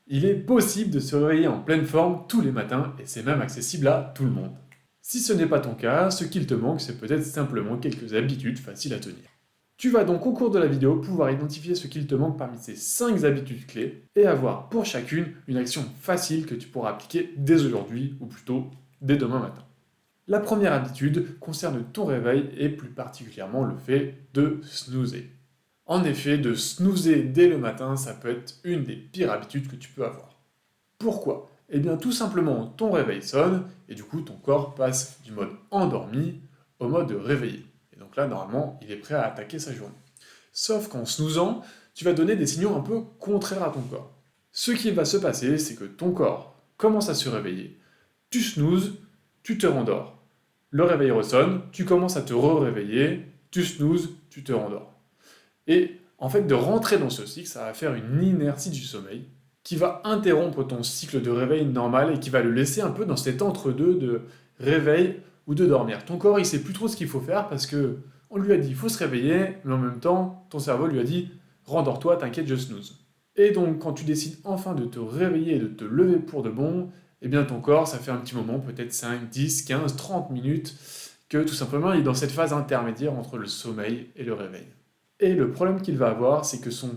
Il est possible de se réveiller en pleine forme tous les matins et c'est même accessible à tout le monde. Si ce n'est pas ton cas, ce qu'il te manque, c'est peut-être simplement quelques habitudes faciles à tenir. Tu vas donc au cours de la vidéo pouvoir identifier ce qu'il te manque parmi ces 5 habitudes clés et avoir pour chacune une action facile que tu pourras appliquer dès aujourd'hui ou plutôt dès demain matin. La première habitude concerne ton réveil et plus particulièrement le fait de snoozer. En effet, de snoozer dès le matin, ça peut être une des pires habitudes que tu peux avoir. Pourquoi? Eh bien tout simplement, ton réveil sonne et du coup ton corps passe du mode endormi au mode réveillé. Et donc là, normalement, il est prêt à attaquer sa journée. Sauf qu'en snoozant, tu vas donner des signaux un peu contraires à ton corps. Ce qui va se passer, c'est que ton corps commence à se réveiller, tu snoozes, tu te rendors. Le réveil ressonne, tu commences à te réveiller tu snoozes, tu te rendors. Et en fait, de rentrer dans ce cycle, ça va faire une inertie du sommeil qui va interrompre ton cycle de réveil normal et qui va le laisser un peu dans cet entre-deux de réveil ou de dormir. Ton corps, il sait plus trop ce qu'il faut faire parce que on lui a dit il faut se réveiller, mais en même temps, ton cerveau lui a dit rendors-toi, t'inquiète, je snooze. Et donc, quand tu décides enfin de te réveiller et de te lever pour de bon, eh bien ton corps, ça fait un petit moment, peut-être 5, 10, 15, 30 minutes, que tout simplement il est dans cette phase intermédiaire entre le sommeil et le réveil. Et le problème qu'il va avoir, c'est que son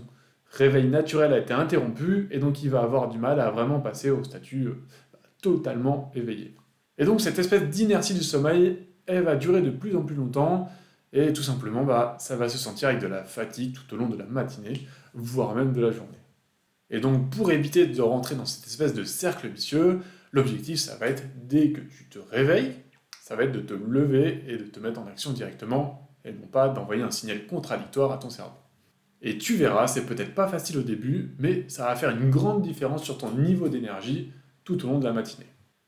réveil naturel a été interrompu, et donc il va avoir du mal à vraiment passer au statut totalement éveillé. Et donc cette espèce d'inertie du sommeil, elle va durer de plus en plus longtemps, et tout simplement, ça va se sentir avec de la fatigue tout au long de la matinée, voire même de la journée. Et donc pour éviter de rentrer dans cette espèce de cercle vicieux, l'objectif, ça va être, dès que tu te réveilles, ça va être de te lever et de te mettre en action directement, et non pas d'envoyer un signal contradictoire à ton cerveau. Et tu verras, c'est peut-être pas facile au début, mais ça va faire une grande différence sur ton niveau d'énergie tout au long de la matinée.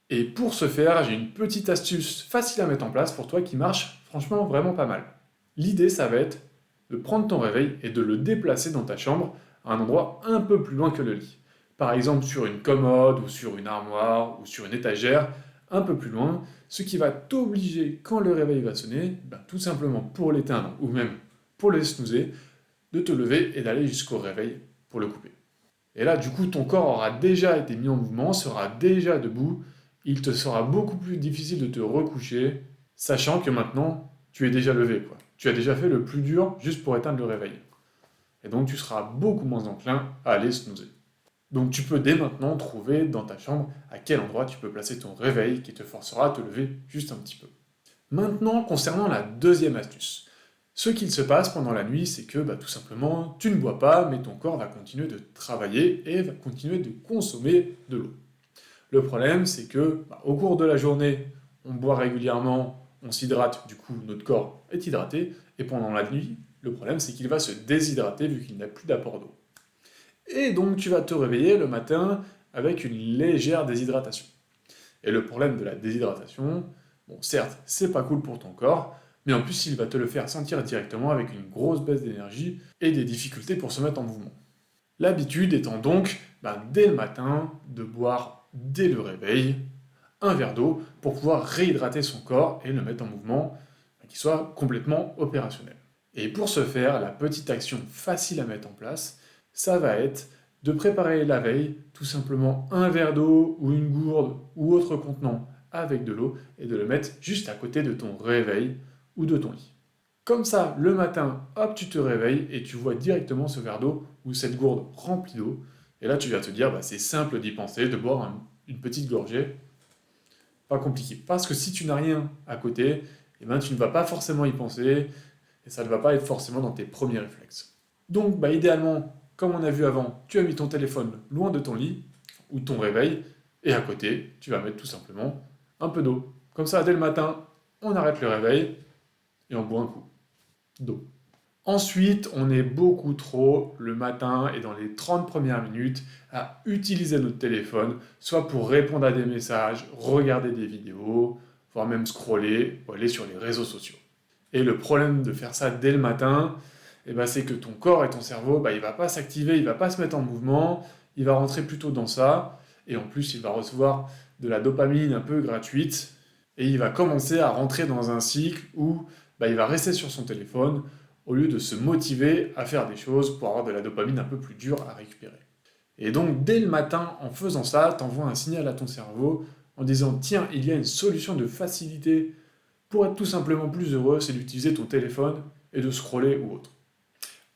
Et pour ce faire, j'ai une petite astuce facile à mettre en place pour toi qui marche franchement vraiment pas mal. L'idée, ça va être de prendre ton réveil et de le déplacer dans ta chambre à un endroit un peu plus loin que le lit. Par exemple sur une commode ou sur une armoire ou sur une étagère, un peu plus loin, ce qui va t'obliger, quand le réveil va sonner, tout simplement pour l'éteindre ou même pour le snoozer, de te lever et d'aller jusqu'au réveil pour le couper. Et là, du coup, ton corps aura déjà été mis en mouvement, sera déjà debout, il te sera beaucoup plus difficile de te recoucher, sachant que maintenant, tu es déjà levé, quoi. Tu as déjà fait le plus dur juste pour éteindre le réveil. Et donc, tu seras beaucoup moins enclin à aller snoozer. Donc, tu peux dès maintenant trouver dans ta chambre à quel endroit tu peux placer ton réveil qui te forcera à te lever juste un petit peu. Maintenant, concernant la deuxième astuce. Ce qu'il se passe pendant la nuit, c'est que tout simplement, tu ne bois pas, mais ton corps va continuer de travailler et va continuer de consommer de l'eau. Le problème, c'est que au cours de la journée, on boit régulièrement, on s'hydrate, du coup notre corps est hydraté, et pendant la nuit, le problème c'est qu'il va se déshydrater vu qu'il n'a plus d'apport d'eau. Et donc tu vas te réveiller le matin avec une légère déshydratation. Et le problème de la déshydratation, bon certes, c'est pas cool pour ton corps, mais en plus il va te le faire sentir directement avec une grosse baisse d'énergie et des difficultés pour se mettre en mouvement. L'habitude étant donc, dès le matin, de boire dès le réveil un verre d'eau pour pouvoir réhydrater son corps et le mettre en mouvement, qu'il soit complètement opérationnel. Et pour ce faire, la petite action facile à mettre en place, ça va être de préparer la veille tout simplement un verre d'eau ou une gourde ou autre contenant avec de l'eau et de le mettre juste à côté de ton réveil ou de ton lit. Comme ça, le matin, hop, tu te réveilles et tu vois directement ce verre d'eau ou cette gourde remplie d'eau. Et là, tu vas te dire, c'est simple d'y penser, de boire une petite gorgée. Pas compliqué. Parce que si tu n'as rien à côté, tu ne vas pas forcément y penser et ça ne va pas être forcément dans tes premiers réflexes. Donc, idéalement, comme on a vu avant, tu as mis ton téléphone loin de ton lit ou de ton réveil et à côté, tu vas mettre tout simplement un peu d'eau. Comme ça, dès le matin, on arrête le réveil et on boit un coup d'eau. Ensuite, on est beaucoup trop le matin et dans les 30 premières minutes à utiliser notre téléphone, soit pour répondre à des messages, regarder des vidéos, voire même scroller ou aller sur les réseaux sociaux. Et le problème de faire ça dès le matin, c'est que ton corps et ton cerveau, il ne va pas s'activer, il ne va pas se mettre en mouvement, il va rentrer plutôt dans ça, et en plus il va recevoir de la dopamine un peu gratuite, et il va commencer à rentrer dans un cycle où il va rester sur son téléphone, au lieu de se motiver à faire des choses pour avoir de la dopamine un peu plus dure à récupérer. Et donc, dès le matin, en faisant ça, tu envoies un signal à ton cerveau en disant « Tiens, il y a une solution de facilité pour être tout simplement plus heureux, c'est d'utiliser ton téléphone et de scroller ou autre. »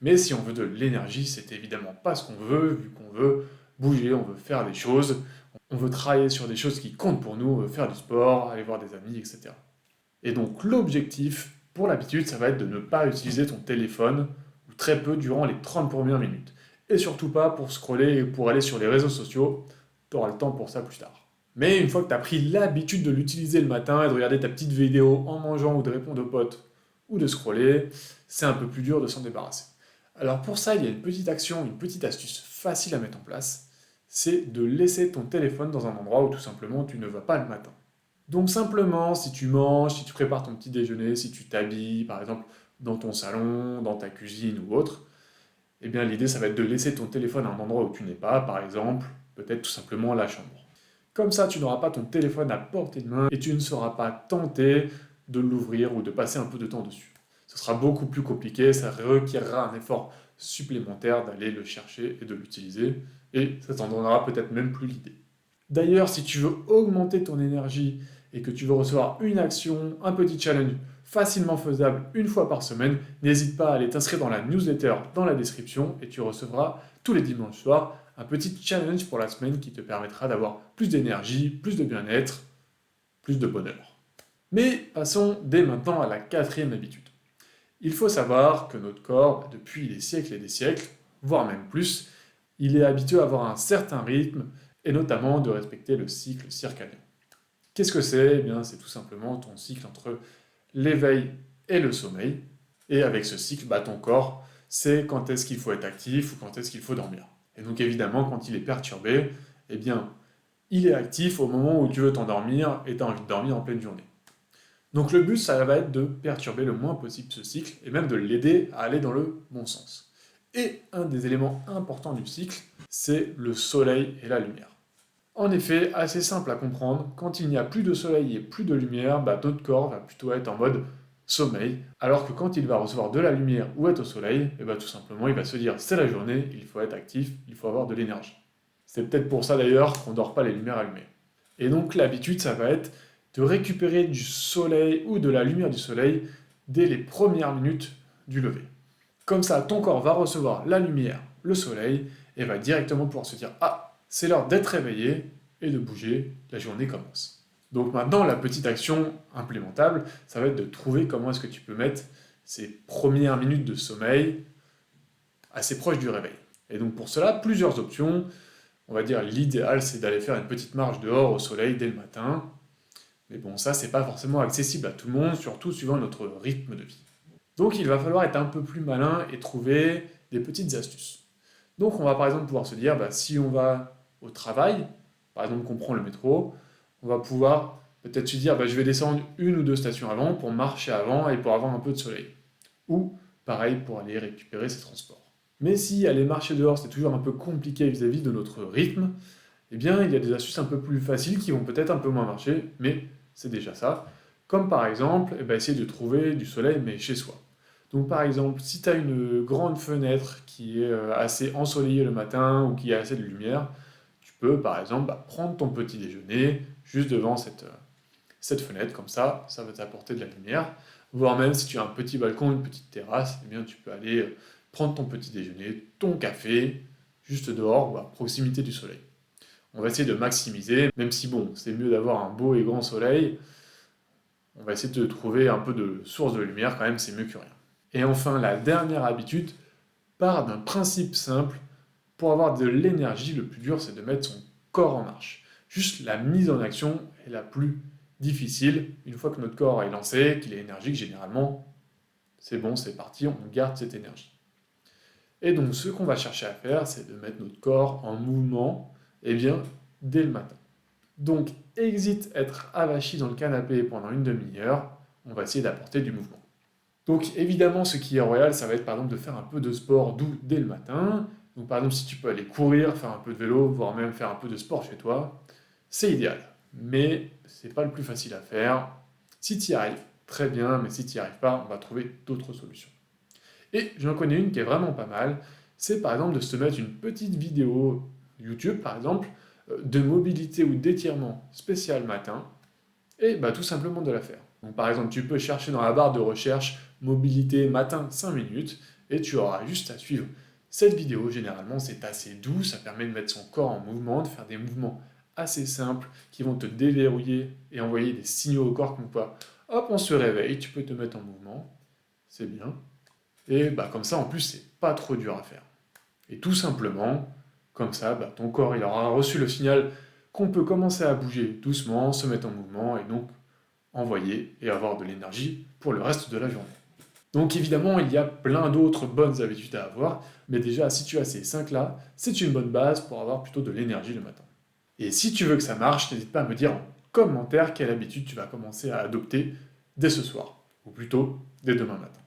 Mais si on veut de l'énergie, c'est évidemment pas ce qu'on veut, vu qu'on veut bouger, on veut faire des choses, on veut travailler sur des choses qui comptent pour nous, on veut faire du sport, aller voir des amis, etc. Et donc l'objectif pour l'habitude, ça va être de ne pas utiliser ton téléphone, ou très peu, durant les 30 premières minutes. Et surtout pas pour scroller et pour aller sur les réseaux sociaux, tu auras le temps pour ça plus tard. Mais une fois que tu as pris l'habitude de l'utiliser le matin et de regarder ta petite vidéo en mangeant ou de répondre aux potes ou de scroller, c'est un peu plus dur de s'en débarrasser. Alors pour ça, il y a une petite action, une petite astuce facile à mettre en place, c'est de laisser ton téléphone dans un endroit où tout simplement tu ne vas pas le matin. Donc simplement, si tu manges, si tu prépares ton petit déjeuner, si tu t'habilles, par exemple, dans ton salon, dans ta cuisine ou autre, eh bien l'idée, ça va être de laisser ton téléphone à un endroit où tu n'es pas, par exemple, peut-être tout simplement la chambre. Comme ça, tu n'auras pas ton téléphone à portée de main et tu ne seras pas tenté de l'ouvrir ou de passer un peu de temps dessus. Ce sera beaucoup plus compliqué, ça requerra un effort supplémentaire d'aller le chercher et de l'utiliser, et ça t'en donnera peut-être même plus l'idée. D'ailleurs, si tu veux augmenter ton énergie et que tu veux recevoir une action, un petit challenge facilement faisable une fois par semaine, n'hésite pas à aller t'inscrire dans la newsletter dans la description et tu recevras tous les dimanches soirs un petit challenge pour la semaine qui te permettra d'avoir plus d'énergie, plus de bien-être, plus de bonheur. Mais passons dès maintenant à la quatrième habitude. Il faut savoir que notre corps, depuis des siècles et des siècles, voire même plus, il est habitué à avoir un certain rythme et notamment de respecter le cycle circadien. Qu'est-ce que c'est? Eh bien, c'est tout simplement ton cycle entre l'éveil et le sommeil. Et avec ce cycle, ton corps sait quand est-ce qu'il faut être actif ou quand est-ce qu'il faut dormir. Et donc évidemment, quand il est perturbé, eh bien, il est actif au moment où tu veux t'endormir et tu as envie de dormir en pleine journée. Donc le but, ça va être de perturber le moins possible ce cycle et même de l'aider à aller dans le bon sens. Et un des éléments importants du cycle, c'est le soleil et la lumière. En effet, assez simple à comprendre, quand il n'y a plus de soleil et plus de lumière, notre corps va plutôt être en mode sommeil, alors que quand il va recevoir de la lumière ou être au soleil, tout simplement il va se dire c'est la journée, il faut être actif, il faut avoir de l'énergie. C'est peut-être pour ça d'ailleurs qu'on ne dort pas les lumières allumées. Et donc l'habitude, ça va être de récupérer du soleil ou de la lumière du soleil dès les premières minutes du lever. Comme ça, ton corps va recevoir la lumière, le soleil, et va directement pouvoir se dire « Ah, c'est l'heure d'être réveillé et de bouger, la journée commence ». Donc maintenant, la petite action implémentable, ça va être de trouver comment est-ce que tu peux mettre ces premières minutes de sommeil assez proches du réveil. Et donc pour cela, plusieurs options. On va dire l'idéal, c'est d'aller faire une petite marche dehors au soleil dès le matin. Mais bon, ça, c'est pas forcément accessible à tout le monde, surtout suivant notre rythme de vie. Donc il va falloir être un peu plus malin et trouver des petites astuces. Donc on va par exemple pouvoir se dire, si on va au travail, par exemple qu'on prend le métro, on va pouvoir peut-être se dire, je vais descendre une ou deux stations avant pour marcher avant et pour avoir un peu de soleil. Ou pareil pour aller récupérer ses transports. Mais si aller marcher dehors c'est toujours un peu compliqué vis-à-vis de notre rythme, eh bien il y a des astuces un peu plus faciles qui vont peut-être un peu moins marcher, mais c'est déjà ça. Comme par exemple, essayer de trouver du soleil mais chez soi. Donc par exemple, si tu as une grande fenêtre qui est assez ensoleillée le matin ou qui a assez de lumière, tu peux par exemple prendre ton petit déjeuner juste devant cette fenêtre, comme ça va t'apporter de la lumière. Voire même si tu as un petit balcon, une petite terrasse, eh bien tu peux aller prendre ton petit déjeuner, ton café, juste dehors ou à proximité du soleil. On va essayer de maximiser, même si bon, c'est mieux d'avoir un beau et grand soleil, on va essayer de trouver un peu de source de lumière quand même, c'est mieux que rien. Et enfin, la dernière habitude part d'un principe simple. Pour avoir de l'énergie, le plus dur, c'est de mettre son corps en marche. Juste la mise en action est la plus difficile. Une fois que notre corps est lancé, qu'il est énergique, généralement, c'est bon, c'est parti, on garde cette énergie. Et donc, ce qu'on va chercher à faire, c'est de mettre notre corps en mouvement, dès le matin. Donc, hésite être avachi dans le canapé pendant une demi-heure, on va essayer d'apporter du mouvement. Donc évidemment, ce qui est royal, ça va être par exemple de faire un peu de sport doux dès le matin. Donc par exemple, si tu peux aller courir, faire un peu de vélo, voire même faire un peu de sport chez toi, c'est idéal. Mais c'est pas le plus facile à faire. Si tu y arrives, très bien, mais si tu n'y arrives pas, on va trouver d'autres solutions. Et j'en connais une qui est vraiment pas mal, c'est par exemple de se mettre une petite vidéo YouTube par exemple, de mobilité ou d'étirement spécial matin, et tout simplement de la faire. Donc par exemple, tu peux chercher dans la barre de recherche mobilité matin 5 minutes, et tu auras juste à suivre cette vidéo. Généralement, c'est assez doux, ça permet de mettre son corps en mouvement, de faire des mouvements assez simples qui vont te déverrouiller et envoyer des signaux au corps comme quoi, hop, on se réveille, tu peux te mettre en mouvement, c'est bien. Et comme ça, en plus, c'est pas trop dur à faire. Et tout simplement, comme ça, ton corps il aura reçu le signal qu'on peut commencer à bouger doucement, se mettre en mouvement et donc envoyer et avoir de l'énergie pour le reste de la journée. Donc évidemment, il y a plein d'autres bonnes habitudes à avoir, mais déjà, si tu as ces 5-là, c'est une bonne base pour avoir plutôt de l'énergie le matin. Et si tu veux que ça marche, n'hésite pas à me dire en commentaire quelle habitude tu vas commencer à adopter dès ce soir, ou plutôt dès demain matin.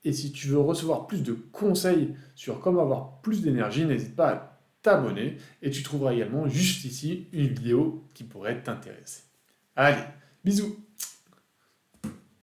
Et si tu veux recevoir plus de conseils sur comment avoir plus d'énergie, n'hésite pas à t'abonner et tu trouveras également juste ici une vidéo qui pourrait t'intéresser. Allez, bisous!